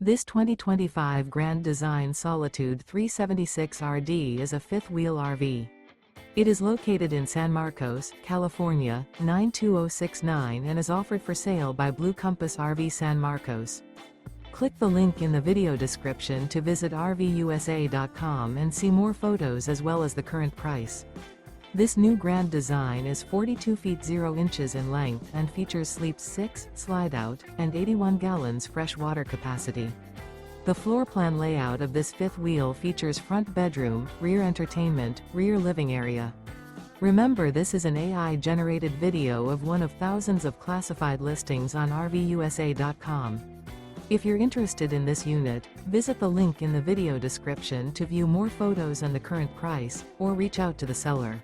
This 2025 Grand Design Solitude 376RD is a fifth-wheel RV. It is located in San Marcos, California, 92069 and is offered for sale by Blue Compass RV San Marcos. Click the link in the video description to visit RVUSA.com and see more photos as well as the current price. This new Grand Design is 42 feet 0 inches in length and features sleeps 6, slide-out, and 81 gallons fresh water capacity. The floor plan layout of this fifth wheel features front bedroom, rear entertainment, rear living area. Remember, this is an AI-generated video of one of thousands of classified listings on RVUSA.com. If you're interested in this unit, visit the link in the video description to view more photos and the current price, or reach out to the seller.